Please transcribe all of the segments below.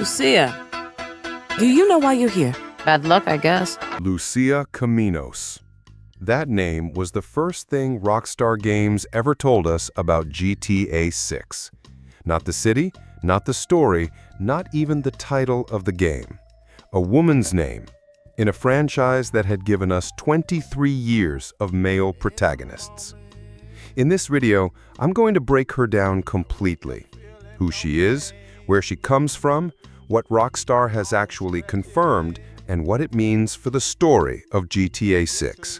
Lucia, do you know why you're here? Bad luck, I guess. Lucia Caminos. That name was the first thing Rockstar Games ever told us about GTA 6. Not the city, not the story, not even the title of the game. A woman's name, in a franchise that had given us 23 years of male protagonists. In this video, I'm going to break her down completely. Who she is, where she comes from, what Rockstar has actually confirmed, and what it means for the story of GTA 6.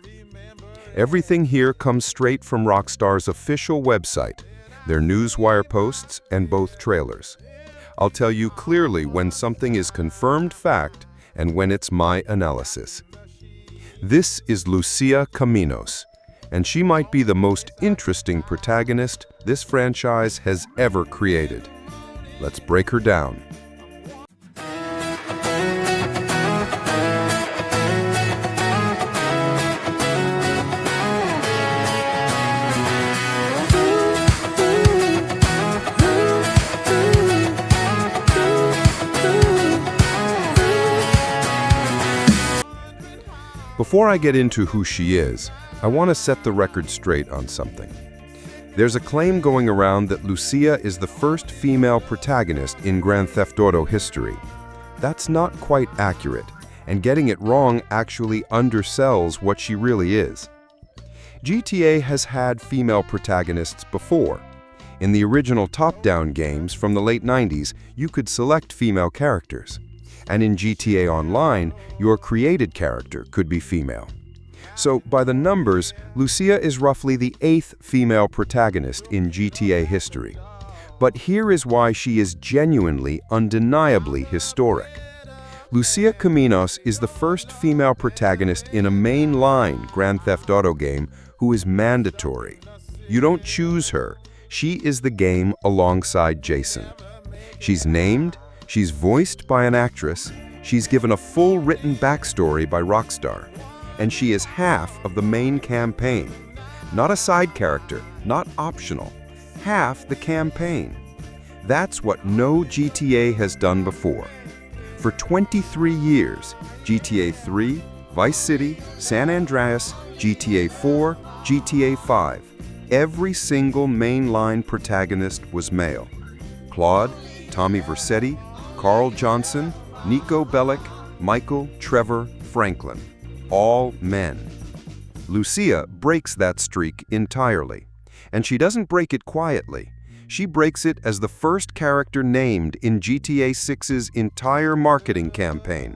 Everything here comes straight from Rockstar's official website, their newswire posts, and both trailers. I'll tell you clearly when something is confirmed fact and when it's my analysis. This is Lucia Caminos, and she might be the most interesting protagonist this franchise has ever created. Let's break her down. Before I get into who she is, I want to set the record straight on something. There's a claim going around that Lucia is the first female protagonist in Grand Theft Auto history. That's not quite accurate, and getting it wrong actually undersells what she really is. GTA has had female protagonists before. In the original top-down games from the late 90s, you could select female characters. And in GTA Online, your created character could be female. So, by the numbers, Lucia is roughly the 8th female protagonist in GTA history. But here is why she is genuinely, undeniably historic. Lucia Caminos is the first female protagonist in a mainline Grand Theft Auto game who is mandatory. You don't choose her. She is the game alongside Jason. She's named, she's voiced by an actress, she's given a full written backstory by Rockstar, and she is half of the main campaign. Not a side character, not optional. Half the campaign. That's what no GTA has done before. For 23 years, GTA 3, Vice City, San Andreas, GTA 4, GTA 5, every single mainline protagonist was male. Claude, Tommy Vercetti, Carl Johnson, Nico Bellic, Michael, Trevor, Franklin. All men. Lucia breaks that streak entirely. And she doesn't break it quietly. She breaks it as the first character named in GTA 6's entire marketing campaign.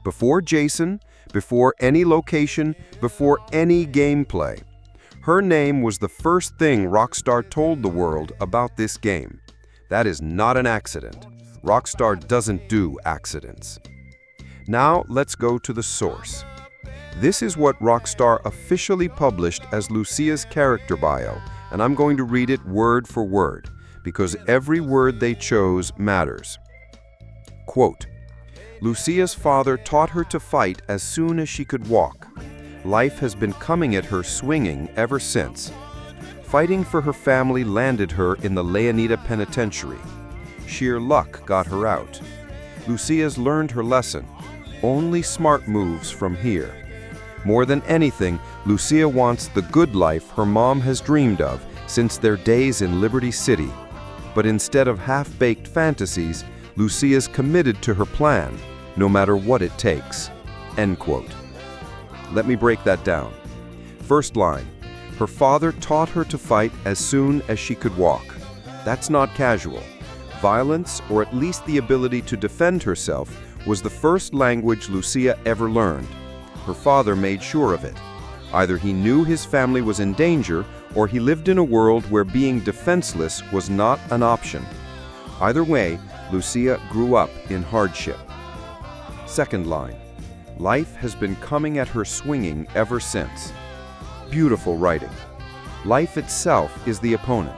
Before Jason, before any location, before any gameplay. Her name was the first thing Rockstar told the world about this game. That is not an accident. Rockstar doesn't do accidents. Now let's go to the source. This is what Rockstar officially published as Lucia's character bio, and I'm going to read it word for word, because every word they chose matters. Quote, Lucia's father taught her to fight as soon as she could walk. Life has been coming at her swinging ever since. Fighting for her family landed her in the Leonida Penitentiary. Sheer luck got her out. Lucia's learned her lesson. Only smart moves from here. More than anything, Lucia wants the good life her mom has dreamed of since their days in Liberty City. But instead of half-baked fantasies, Lucia's committed to her plan, no matter what it takes. End quote. Let me break that down. First line, her father taught her to fight as soon as she could walk. That's not casual. Violence, or at least the ability to defend herself, was the first language Lucia ever learned. Her father made sure of it. Either he knew his family was in danger, or he lived in a world where being defenseless was not an option. Either way, Lucia grew up in hardship. Second line, life has been coming at her swinging ever since. Beautiful writing. Life itself is the opponent.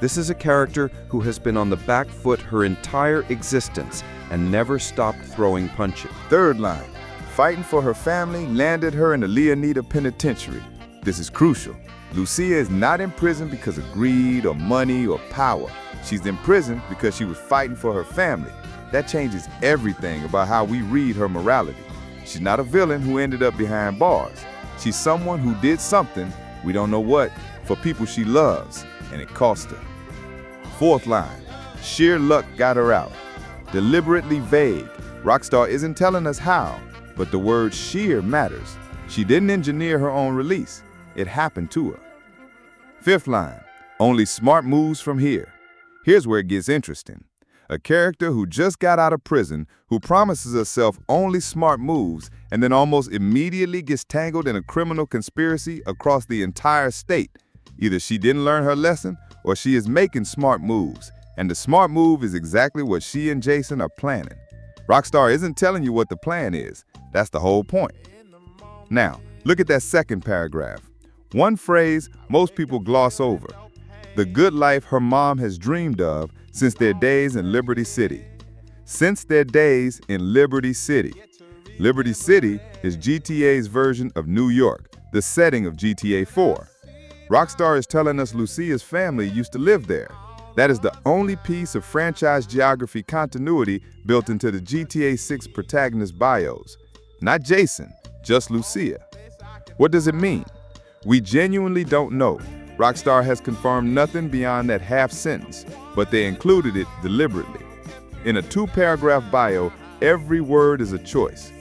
This is a character who has been on the back foot her entire existence and never stopped throwing punches. Third line, fighting for her family landed her in the Leonida Penitentiary. This is crucial. Lucia is not in prison because of greed or money or power. She's in prison because she was fighting for her family. That changes everything about how we read her morality. She's not a villain who ended up behind bars. She's someone who did something, we don't know what, for people she loves, and it cost her. Fourth line, sheer luck got her out. Deliberately vague. Rockstar isn't telling us how, but the word sheer matters. She didn't engineer her own release. It happened to her. Fifth line, only smart moves from here. Here's where it gets interesting. A character who just got out of prison, who promises herself only smart moves, and then almost immediately gets tangled in a criminal conspiracy across the entire state. Either she didn't learn her lesson, or she is making smart moves, and the smart move is exactly what she and Jason are planning. Rockstar isn't telling you what the plan is. That's the whole point. Now, look at that second paragraph. One phrase most people gloss over. The good life her mom has dreamed of since their days in Liberty City. Since their days in Liberty City. Liberty City is GTA's version of New York, the setting of GTA 4. Rockstar is telling us Lucia's family used to live there. That is the only piece of franchise geography continuity built into the GTA 6 protagonist bios. Not Jason, just Lucia. What does it mean? We genuinely don't know. Rockstar has confirmed nothing beyond that half sentence, but they included it deliberately. In a 2-paragraph bio, every word is a choice.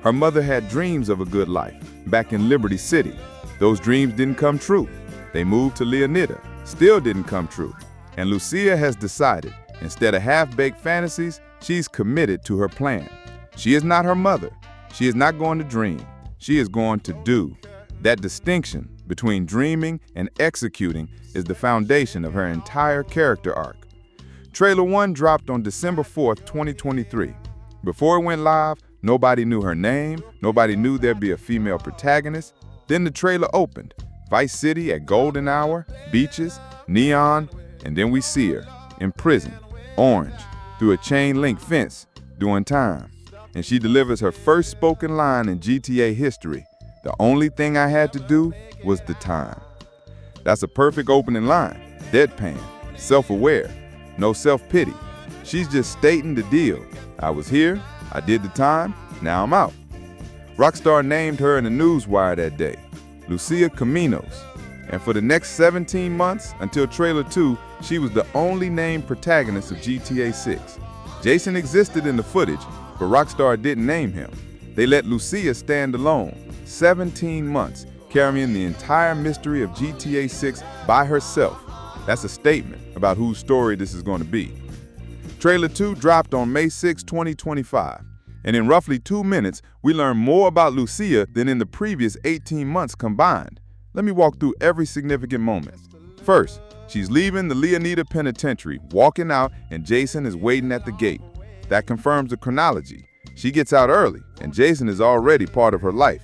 Her mother had dreams of a good life back in Liberty City. Those dreams didn't come true. They moved to Leonida, still didn't come true. And Lucia has decided, instead of half-baked fantasies, she's committed to her plan. She is not her mother. She is not going to dream. She is going to do. That distinction between dreaming and executing is the foundation of her entire character arc. Trailer 1 dropped on December 4th, 2023. Before it went live, nobody knew her name, nobody knew there'd be a female protagonist. Then the trailer opened. Vice City at golden hour, beaches, neon, and then we see her in prison, orange, through a chain-link fence, doing time. And she delivers her first spoken line in GTA history. The only thing I had to do was the time. That's a perfect opening line. Deadpan, self-aware, no self-pity. She's just stating the deal. I was here, I did the time, now I'm out. Rockstar named her in the newswire that day, Lucia Caminos. And for the next 17 months, until trailer 2, she was the only named protagonist of GTA 6. Jason existed in the footage, but Rockstar didn't name him. They let Lucia stand alone, 17 months, carrying the entire mystery of GTA 6 by herself. That's a statement about whose story this is going to be. Trailer 2 dropped on May 6, 2025, and in roughly 2 minutes, we learn more about Lucia than in the previous 18 months combined. Let me walk through every significant moment. First, she's leaving the Leonida Penitentiary, walking out, and Jason is waiting at the gate. That confirms the chronology. She gets out early, and Jason is already part of her life.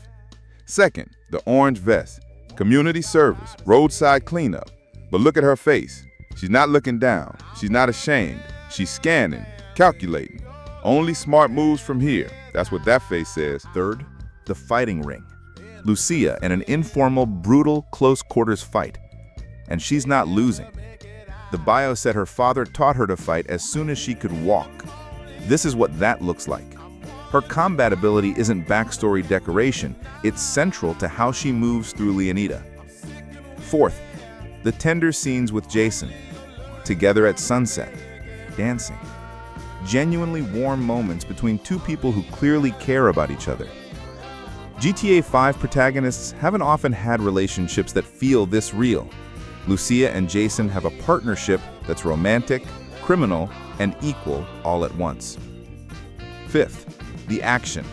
Second, the orange vest, community service, roadside cleanup. But look at her face. She's not looking down. She's not ashamed. She's scanning, calculating. Only smart moves from here. That's what that face says. Third, the fighting ring. Lucia in an informal, brutal, close-quarters fight. And she's not losing. The bio said her father taught her to fight as soon as she could walk. This is what that looks like. Her combat ability isn't backstory decoration, it's central to how she moves through Leonida. Fourth, the tender scenes with Jason, together at sunset, dancing. Genuinely warm moments between two people who clearly care about each other. GTA 5 protagonists haven't often had relationships that feel this real. Lucia and Jason have a partnership that's romantic, criminal, and equal all at once. Fifth, the action.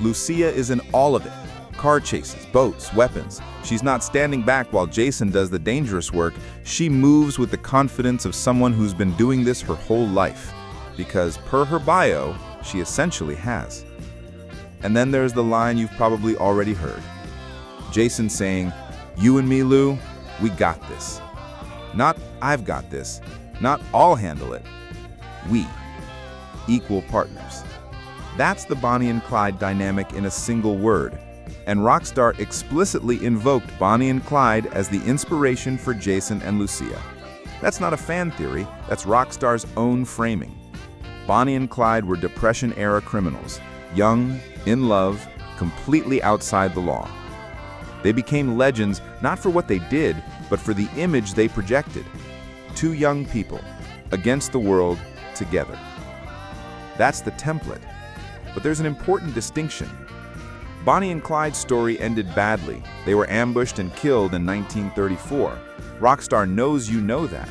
Lucia is in all of it. Car chases, boats, weapons. She's not standing back while Jason does the dangerous work. She moves with the confidence of someone who's been doing this her whole life. Because per her bio, she essentially has. And then there's the line you've probably already heard. Jason saying, "You and me, Lou, we got this." Not "I've got this," not "I'll handle it." We, equal partners. That's the Bonnie and Clyde dynamic in a single word. And Rockstar explicitly invoked Bonnie and Clyde as the inspiration for Jason and Lucia. That's not a fan theory, that's Rockstar's own framing. Bonnie and Clyde were Depression-era criminals, young, in love, completely outside the law. They became legends not for what they did, but for the image they projected. Two young people, against the world, together. That's the template. But there's an important distinction. Bonnie and Clyde's story ended badly. They were ambushed and killed in 1934. Rockstar knows you know that.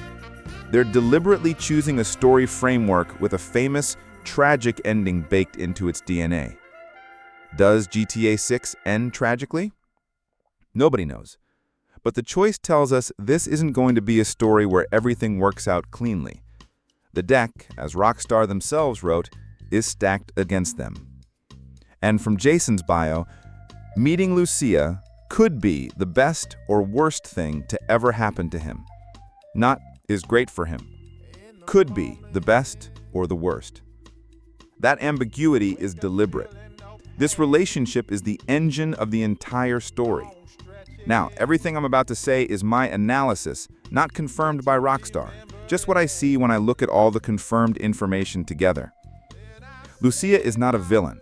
They're deliberately choosing a story framework with a famous, tragic ending baked into its DNA. Does GTA 6 end tragically? Nobody knows. But the choice tells us this isn't going to be a story where everything works out cleanly. The deck, as Rockstar themselves wrote, is stacked against them. And from Jason's bio, meeting Lucia could be the best or worst thing to ever happen to him. Not is great for him. Could be the best or the worst. That ambiguity is deliberate. This relationship is the engine of the entire story. Now, everything I'm about to say is my analysis, not confirmed by Rockstar. Just what I see when I look at all the confirmed information together. Lucia is not a villain.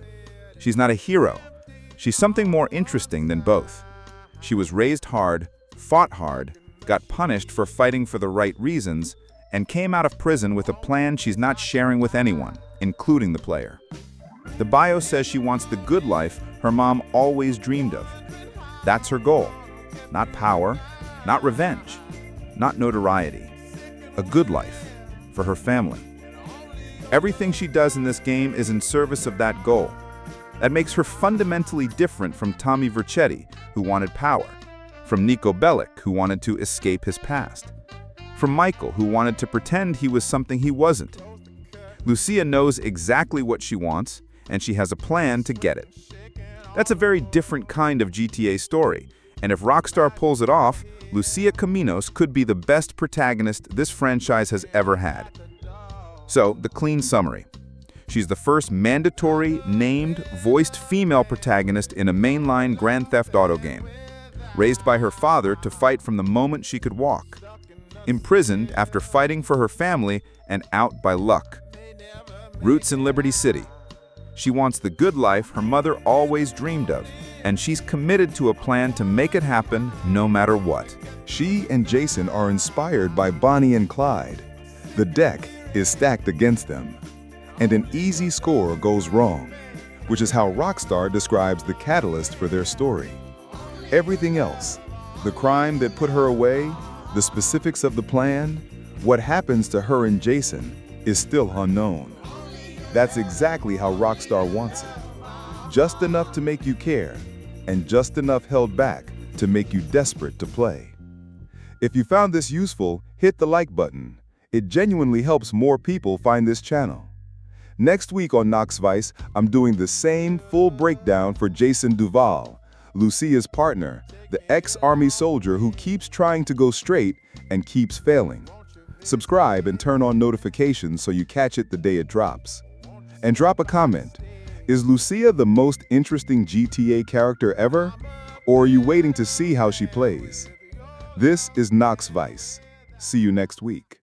She's not a hero. She's something more interesting than both. She was raised hard, fought hard, got punished for fighting for the right reasons, and came out of prison with a plan she's not sharing with anyone, including the player. The bio says she wants the good life her mom always dreamed of. That's her goal. Not power, not revenge, not notoriety. A good life for her family. Everything she does in this game is in service of that goal. That makes her fundamentally different from Tommy Vercetti, who wanted power, from Nico Bellic, who wanted to escape his past, from Michael, who wanted to pretend he was something he wasn't. Lucia knows exactly what she wants, and she has a plan to get it. That's a very different kind of GTA story, and if Rockstar pulls it off, Lucia Caminos could be the best protagonist this franchise has ever had. So, the clean summary. She's the first mandatory, named, voiced female protagonist in a mainline Grand Theft Auto game. Raised by her father to fight from the moment she could walk. Imprisoned after fighting for her family and out by luck. Roots in Liberty City. She wants the good life her mother always dreamed of, and she's committed to a plan to make it happen no matter what. She and Jason are inspired by Bonnie and Clyde. The deck is stacked against them, and an easy score goes wrong, which is how Rockstar describes the catalyst for their story. Everything else, the crime that put her away, the specifics of the plan, what happens to her and Jason, is still unknown. That's exactly how Rockstar wants it. Just enough to make you care, and just enough held back to make you desperate to play. If you found this useful, hit the like button. It genuinely helps more people find this channel. Next week on Noxvice, I'm doing the same full breakdown for Jason Duval, Lucia's partner, the ex-army soldier who keeps trying to go straight and keeps failing. Subscribe and turn on notifications so you catch it the day it drops. And drop a comment. Is Lucia the most interesting GTA character ever? Or are you waiting to see how she plays? This is Noxvice. See you next week.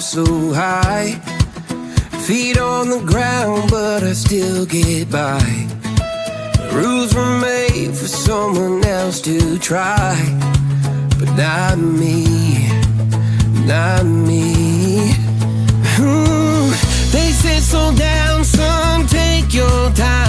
So high, feet on the ground, but I still get by. Rules were made for someone else to try, but not me, not me. They said slow down, son, take your time.